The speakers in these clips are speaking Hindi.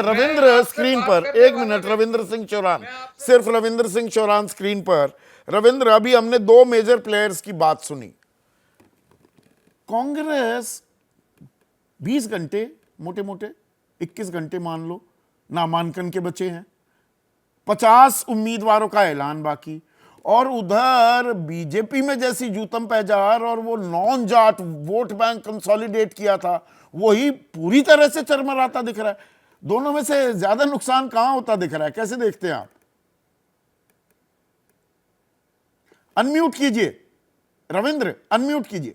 रविंद्र स्क्रीन पर, एक मिनट, रविंद्र सिंह चौहान, सिर्फ रविंद्र सिंह चौहान स्क्रीन पर। रविंद्र, अभी हमने दो मेजर प्लेयर्स की बात सुनी। कांग्रेस 20 घंटे, मोटे मोटे 21 घंटे मान लो, नामांकन के बचे हैं, 50 उम्मीदवारों का ऐलान बाकी, और उधर बीजेपी में जैसी जूतम पैजार और वो non Jat vote bank consolidate किया था, वही पूरी तरह से चरमराता दिख रहा है। दोनों में से ज्यादा नुकसान कहां होता दिख रहा है? कैसे देखते हैं आप? अनम्यूट कीजिए रविंद्र, अनम्यूट कीजिए।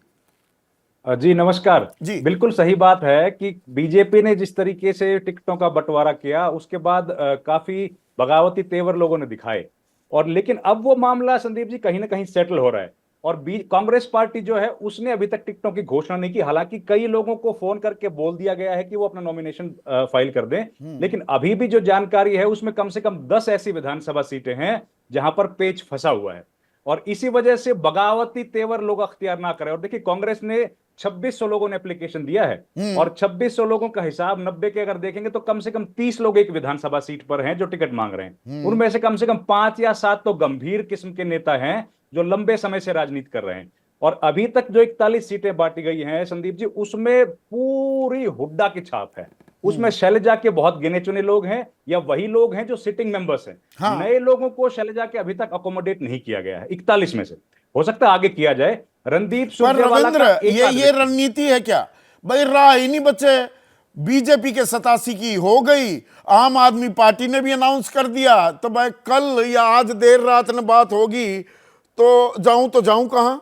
जी नमस्कार जी। बिल्कुल सही बात है कि बीजेपी ने जिस तरीके से टिकटों का बंटवारा किया उसके बाद काफी बगावती तेवर लोगों ने दिखाए, और लेकिन अब वो मामला संदीप जी कहीं ना कहीं सेटल हो रहा है। और कांग्रेस पार्टी जो है उसने अभी तक टिकटों की घोषणा नहीं की। हालांकि कई लोगों को फोन करके बोल दिया गया है कि वो अपना नॉमिनेशन फाइल कर दें, लेकिन अभी भी जो जानकारी है उसमें कम से कम 10 ऐसी विधानसभा सीटें हैं जहां पर पेच फंसा हुआ है, और इसी वजह से बगावती तेवर लोग अख्तियार ना करें। और देखिए कांग्रेस ने 2600 लोगों ने एप्लीकेशन दिया है, और 2600 लोगों का हिसाब 90 के अगर देखेंगे तो कम से कम 30 लोग एक विधानसभा सीट पर हैं जो टिकट मांग रहे हैं। उनमें से कम 5 या 7 तो गंभीर किस्म के नेता हैं जो लंबे समय से राजनीति कर रहे हैं। और अभी तक जो 41 सीटें बांटी गई हैं संदीप जी, उसमें पूरी हुड्डा की छाप है। उसमें शैलजा के बहुत गिने चुने लोग हैं, या वही लोग हैं जो सिटिंग मेंबर्स हैं। हाँ। नए लोगों को शैलजा के अभी तक अकोमोडेट नहीं किया गया है 41 में से। हो सकता है आगे किया जाए। रणदीप पर सुरजेवाला रविंद्र, का ये रणनीति है क्या भाई? राह ही नहीं बचे। बीजेपी के 87 की हो गई, आम आदमी पार्टी ने भी अनाउंस कर दिया, तो भाई कल या आज देर रात में बात होगी, तो जाऊं कहां?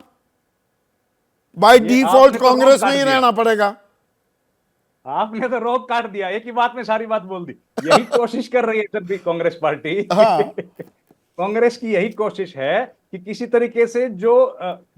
बाय डिफॉल्ट कांग्रेस में ही रहना पड़ेगा। आपने तो रोक काट दिया, एक ही बात में सारी बात बोल दी। यही कोशिश कर रही है जब भी कांग्रेस पार्टी हाँ। कांग्रेस की यही कोशिश है कि किसी तरीके से जो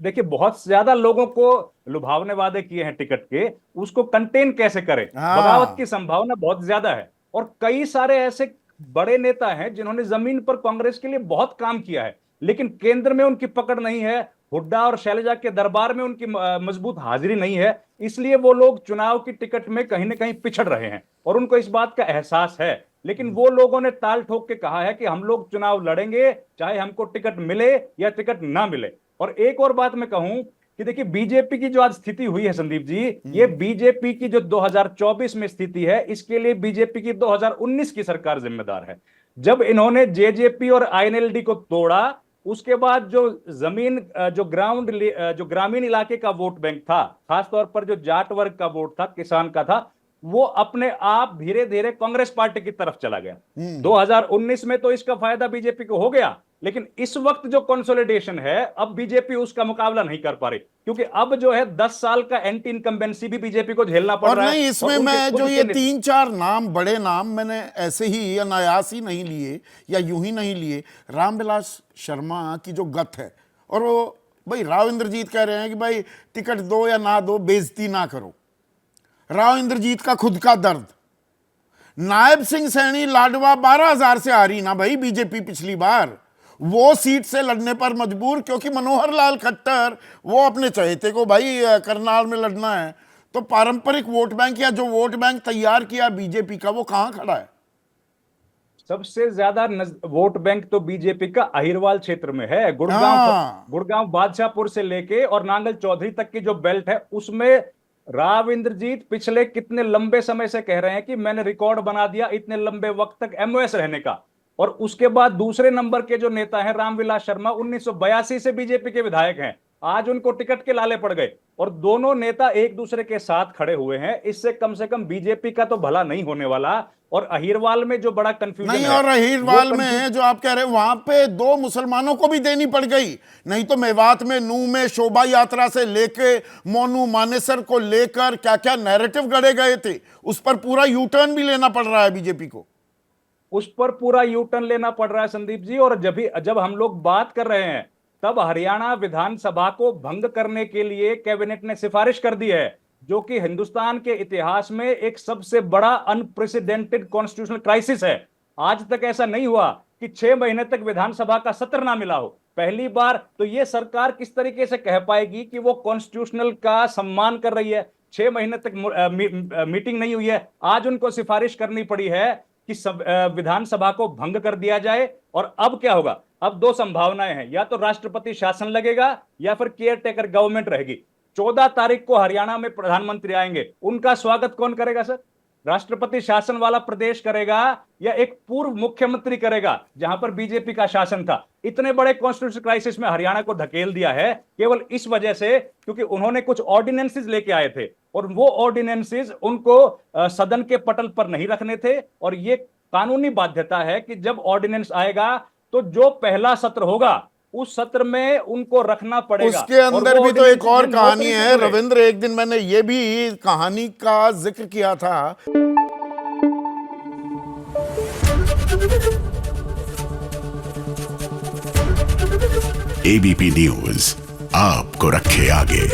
देखिए बहुत ज्यादा लोगों को लुभावने वादे किए हैं टिकट के, उसको कंटेन कैसे करें। बगावत की हाँ। संभावना बहुत ज्यादा है, और कई सारे ऐसे बड़े नेता हैं जिन्होंने जमीन पर कांग्रेस के लिए बहुत काम किया है, लेकिन केंद्र में उनकी पकड़ नहीं है, हुड्डा और शैलजा के दरबार में उनकी मजबूत हाजिरी नहीं है। इसलिए वो लोग चुनाव की टिकट में कहीं ना कहीं पिछड़ रहे हैं, और उनको इस बात का एहसास है। लेकिन वो लोगों ने ताल ठोक के कहा है कि हम लोग चुनाव लड़ेंगे, चाहे हमको टिकट मिले या टिकट ना मिले। और एक और बात मैं कहूं कि देखिए बीजेपी की जो आज स्थिति हुई है संदीप जी, ये बीजेपी की जो 2024 में स्थिति है, इसके लिए बीजेपी की 2019 की सरकार जिम्मेदार है। जब इन्होंने जेजेपी और आईएनएलडी को तोड़ा, उसके बाद जो जमीन जो ग्रामीण इलाके का वोट बैंक था, खासतौर पर जो जाट वर्ग का वोट था, किसान का था, वो अपने आप धीरे धीरे कांग्रेस पार्टी की तरफ चला गया। 2019 में तो इसका फायदा बीजेपी को हो गया, लेकिन इस वक्त जो कंसोलिडेशन है, अब बीजेपी उसका मुकाबला नहीं कर पा रही, क्योंकि अब जो है 10 साल का एंटी इनकम्बेंसी भी बीजेपी को झेलना पड़ रहा है। और नहीं, इसमें मैं जो ये 3-4 नाम, बड़े नाम मैंने ऐसे ही अनायास ही नहीं लिए या यूं ही नहीं लिए। रामविलास शर्मा की जो गत है, और वो भाई राव इंद्रजीत कह रहे हैं कि भाई टिकट दो या ना दो, बेइज्जती ना करो। राव इंद्रजीत का खुद का दर्द। नायब सिंह सैनी लाडवा 12,000 से हारी ना भाई बीजेपी पिछली बार, वो सीट से लड़ने पर मजबूर, क्योंकि मनोहर लाल खट्टर वो अपने चहेते को भाई करनाल में लड़ना है। तो पारंपरिक वोट बैंक या जो वोट बैंक तैयार किया बीजेपी का, वो कहां खड़ा है? सबसे ज्यादा वोट बैंक तो बीजेपी का अहिरवाल क्षेत्र में है। गुड़गांव बादशाहपुर से लेके और नांगल चौधरी तक की जो बेल्ट है, उसमें राव इंद्रजीत पिछले कितने लंबे समय से कह रहे हैं कि मैंने रिकॉर्ड बना दिया इतने लंबे वक्त तक एमओएस रहने का। और उसके बाद दूसरे नंबर के जो नेता हैं रामविलास शर्मा, 1982 से बीजेपी के विधायक हैं। आज उनको टिकट के लाले पड़ गए, और दोनों नेता एक दूसरे के साथ खड़े हुए हैं। इससे कम से कम बीजेपी का तो भला नहीं होने वाला। और अहिरवाल में जो बड़ा कंफ्यूजन नहीं, है, और अहिरवाल में जो आप कह रहे हैं, वहां पे 2 मुसलमानों को भी देनी पड़ गई। नहीं तो मेवात में नूह में शोभा यात्रा से लेके मोनू मानेसर को लेकर क्या क्या नैरेटिव गढ़े गए थे, उस पर पूरा यू टर्न भी लेना पड़ रहा है बीजेपी को। उस पर पूरा यू टर्न लेना पड़ रहा है संदीप जी। और जब हम लोग बात कर रहे हैं, तब हरियाणा विधानसभा को भंग करने के लिए कैबिनेट ने सिफारिश कर दी है, जो कि हिंदुस्तान के इतिहास में एक सबसे बड़ा अनप्रेसिडेंटेड कॉन्स्टिट्यूशनल क्राइसिस है। आज तक ऐसा नहीं हुआ कि 6 महीने तक विधानसभा का सत्र ना मिला हो। पहली बार तो यह सरकार किस तरीके से कह पाएगी कि वो कॉन्स्टिट्यूशनल का सम्मान कर रही है? 6 महीने तक मीटिंग नहीं हुई है, आज उनको सिफारिश करनी पड़ी है कि विधानसभा को भंग कर दिया जाए। और अब क्या होगा, अब दो संभावनाएं हैं, या तो राष्ट्रपति शासन लगेगा या फिर केयर टेकर गवर्नमेंट रहेगी। 14 तारीख को हरियाणा में प्रधानमंत्री आएंगे, उनका स्वागत कौन करेगा सर? राष्ट्रपति शासन वाला प्रदेश करेगा या एक पूर्व मुख्यमंत्री करेगा जहां पर बीजेपी का शासन था? इतने बड़े कॉन्स्टिट्यूशनल क्राइसिस में हरियाणा को धकेल दिया है केवल इस वजह से क्योंकि उन्होंने कुछ ऑर्डिनेंसेस लेके आए थे और वो ऑर्डिनेंसेस उनको सदन के पटल पर नहीं रखने थे। और ये कानूनी बाध्यता है कि जब ऑर्डिनेंस आएगा तो जो पहला सत्र होगा उस सत्र में उनको रखना पड़ेगा। उसके अंदर भी तो एक और कहानी है जुड़े। रविंद्र, एक दिन मैंने ये भी कहानी का जिक्र किया था। एबीपी न्यूज आपको रखे आगे।